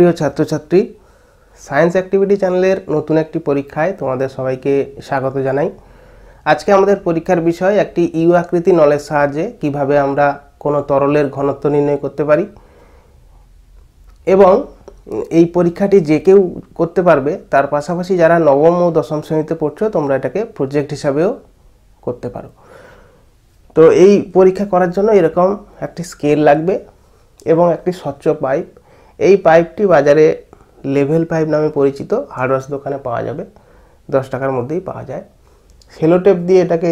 প্রিয় ছাত্রছাত্রী, science activity চ্যানেলের নতুন একটি পরীক্ষায় তোমাদের সবাইকে স্বাগত জানাই। আজকে আমাদের পরীক্ষার বিষয় একটি ইউ আকৃতি নলের সাহায্যে কিভাবে আমরা কোনো তরলের ঘনত্ব নির্ণয় করতে পারি, এবং এই পরীক্ষাটি যে কেউ করতে পারবে। তার পাশাপাশি যারা নবম ও দশম শ্রেণীতে পড়ছো তোমরা এটাকে প্রজেক্ট হিসাবেও করতে পারো। তো এই পরীক্ষা করার জন্য এরকম একটি স্কেল লাগবে এবং একটি স্বচ্ছ পাইপ। এই পাইপটি বাজারে লেভেল পাইপ নামে পরিচিত, হার্ডওয়্যার্স দোকানে পাওয়া যাবে, 10 টাকার মধ্যেই পাওয়া যায়। সেলোটেপ দিয়ে এটাকে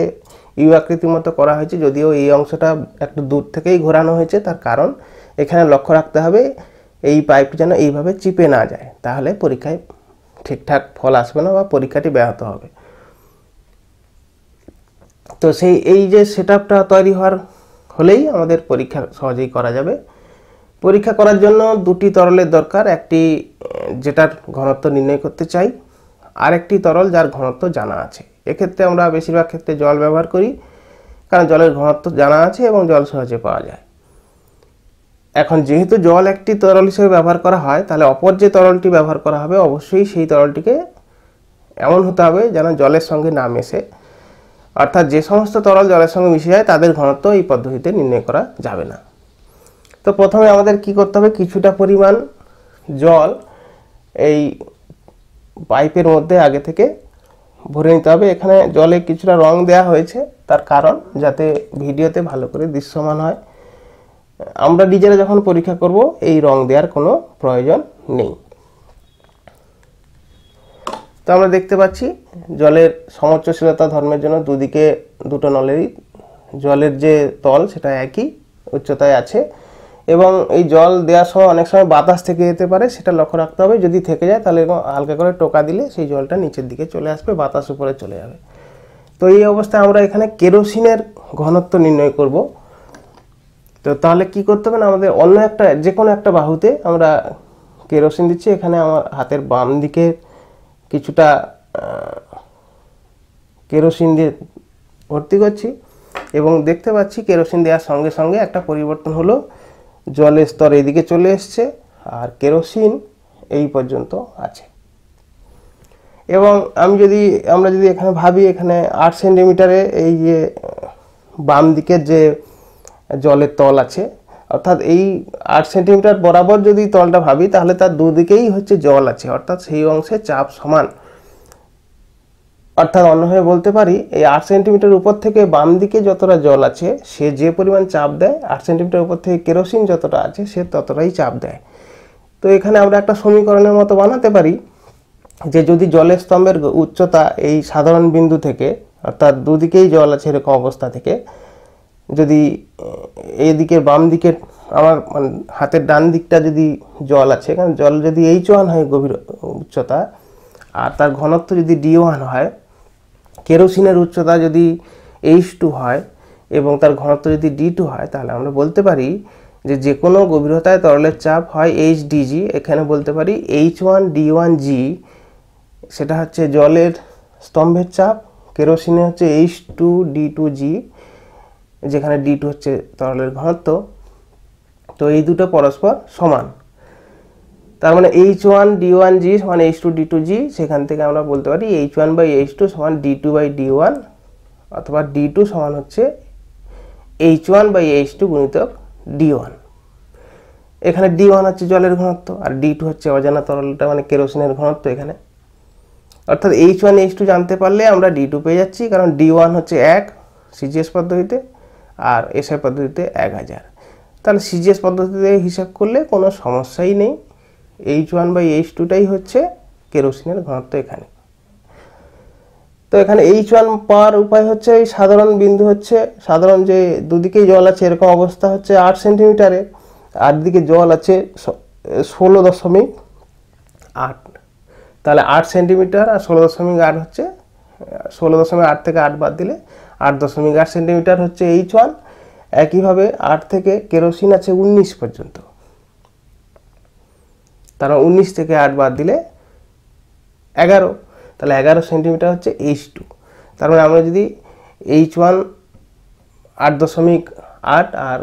ইউ আকৃতির মতো করা হয়েছে, যদিও এই অংশটা একটু দূর থেকেই ঘোরানো হয়েছে। তার কারণ এখানে লক্ষ্য রাখতে হবে এই পাইপটি যেন এইভাবে চিপে না যায়, তাহলে পরীক্ষায় ঠিকঠাক ফল আসবে না বা পরীক্ষাটি ব্যাহত হবে। তো এই যে সেটআপটা তৈরি হলেই আমাদের পরীক্ষা সহজেই করা যাবে। পরীক্ষা করার জন্য দুটি তরলের দরকার, একটি যেটার ঘনত্ব নির্ণয় করতে চাই, আর একটি তরল যার ঘনত্ব জানা আছে। এক্ষেত্রে আমরা বেশিরভাগ ক্ষেত্রে জল ব্যবহার করি, কারণ জলের ঘনত্ব জানা আছে এবং জল সহজে পাওয়া যায়। এখন যেহেতু জল একটি তরল হিসেবে ব্যবহার করা হয়, তাহলে অপর যে তরলটি ব্যবহার করা হবে অবশ্যই সেই তরলটিকে এমন হতে হবে যেন জলের সঙ্গে না মেশে। অর্থাৎ যে সমস্ত তরল জলের সঙ্গে মিশে যায় তাদের ঘনত্ব এই পদ্ধতিতে নির্ণয় করা যাবে না। তো প্রথমে আমাদের কি করতে হবে, কিছুটা পরিমাণ জল এই পাইপের মধ্যে আগে থেকে ভরে নিতে হবে। এখানে জলে কিছুটা রং দেওয়া হয়েছে, তার কারণ যাতে ভিডিওতে ভালো করে দৃশ্যমান হয়। আমরা নিজেরা যখন পরীক্ষা করব এই রং দেওয়ার কোনো প্রয়োজন নেই। তো আমরা দেখতে পাচ্ছি জলের সমোচ্চশীলতা ধর্মের জন্য দুদিকে দুটো নলেরই জলের যে তল সেটা একই উচ্চতায় আছে, এবং এই জল দেওয়ার সময় অনেক সময় বাতাস থেকে যেতে পারে, সেটা লক্ষ্য রাখতে হবে। যদি থেকে যায় তাহলে হালকা করে টোকা দিলে সেই জলটা নিচের দিকে চলে আসবে, বাতাস উপরে চলে যাবে। তো এই অবস্থায় আমরা এখানে কেরোসিনের ঘনত্ব নির্ণয় করব। তো তাহলে কি করতে হবে না, আমাদের অন্য একটা যে কোনো একটা বাহুতে আমরা কেরোসিন দিচ্ছি। এখানে আমার হাতের বাম দিকে কিছুটা কেরোসিন দিয়ে ভর্তি করছি, এবং দেখতে পাচ্ছি কেরোসিন দেওয়ার সঙ্গে সঙ্গে একটা পরিবর্তন হলো। জলের স্তর এদিকে চলে এসছে আর কেরোসিন এই পর্যন্ত আছে। এবং আমরা যদি এখানে ভাবি, এখানে 8 সেন্টিমিটারে এই যে বাম দিকের যে জলের তল আছে, অর্থাৎ এই 8 সেন্টিমিটার বরাবর যদি তলটা ভাবি, তাহলে তার দুদিকেই হচ্ছে জল আছে, অর্থাৎ সেই অংশে চাপ সমান। অর্থাৎ অন্যভাবে বলতে পারি, এই 8 সেন্টিমিটার উপর থেকে বাম দিকে যতটা জল আছে সে যে পরিমাণ চাপ দেয়, 8 সেন্টিমিটার উপর থেকে কেরোসিন যতটা আছে সে ততটাই চাপ দেয়। তো এখানে আমরা একটা সমীকরণের মতো বানাতে পারি যে যদি জলের স্তম্ভের উচ্চতা এই সাধারণ বিন্দু থেকে, অর্থাৎ দুদিকেই জল আছে এরকম অবস্থা থেকে, যদি এই দিকের বাম দিকের আমার হাতের ডান দিকটা যদি জল আছে, কারণ জল যদি H1 হয় গভীর উচ্চতা, আর তার ঘনত্ব যদি D1 হয়, কেরোসিনের উচ্চতা যদি H2 হয় এবং তার ঘনত্ব যদি D2 হয়, তাহলে আমরা বলতে পারি যে কোনো গভীরতায় তরলের চাপ হয় HDG। এখানে বলতে পারি H1D1G, সেটা হচ্ছে জলের স্তম্ভের চাপ, কেরোসিনে হচ্ছে H2D2G, যেখানে D2 হচ্ছে তরলের ঘনত্ব। তো এই দুটো পরস্পর সমান, তার মানে H1D1G সমান H2D2G। সেখান থেকে আমরা বলতে পারি H1/H2 সমান D2/D1, অথবা D2 সমান হচ্ছে H1/H2 গুণিতক D1। এখানে D1 হচ্ছে জলের ঘনত্ব আর D2 হচ্ছে অজানা তরলটা মানে কেরোসিনের ঘনত্ব এখানে। অর্থাৎ H1H2 জানতে পারলে আমরা D2 পেয়ে যাচ্ছি, কারণ D1 হচ্ছে 1 সিজিএস পদ্ধতিতে আর এসআই পদ্ধতিতে 1000। তাহলে সিজিএস পদ্ধতিতে হিসাব করলে কোনো সমস্যাই নেই। H1/H2টাই হচ্ছে কেরোসিনের ঘনত্ব এখানে। তো এখানে H1 পাওয়ার উপায় হচ্ছে এই সাধারণ বিন্দু হচ্ছে, সাধারণ যে দুদিকেই জল আছে এরকম অবস্থা হচ্ছে 8 সেন্টিমিটারে, আর দিকে জল আছে 16.8। তাহলে 8 সেন্টিমিটার আর 16.8 হচ্ছে 16.8 থেকে 8 বাদ দিলে 8.8 সেন্টিমিটার হচ্ছে H1। একইভাবে 8 থেকে কেরোসিন আছে 19 পর্যন্ত, তার 19 থেকে 8 বাদ দিলে 11, তাহলে 11 সেন্টিমিটার হচ্ছে H2। তার মানে আমরা যদি H1 8.8 আর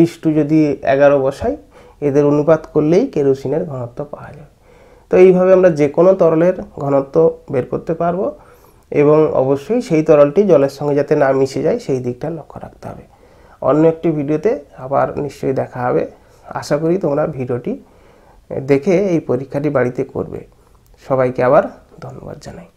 H2 যদি 11 বসাই, এদের অনুপাত করলেই কেরোসিনের ঘনত্ব পাওয়া যাবে। তো এইভাবে আমরা যে কোনো তরলের ঘনত্ব বের করতে পারবো, এবং অবশ্যই সেই তরলটি জলের সঙ্গে যাতে না মিশে যায় সেই দিকটা লক্ষ্য রাখতে হবে। অন্য একটি ভিডিওতে আবার নিশ্চয়ই দেখা হবে। আশা করি তোমরা ভিডিওটি দেখে এই পরীক্ষাটি বাড়িতে করবে। সবাইকে আবার ধন্যবাদ জানাই।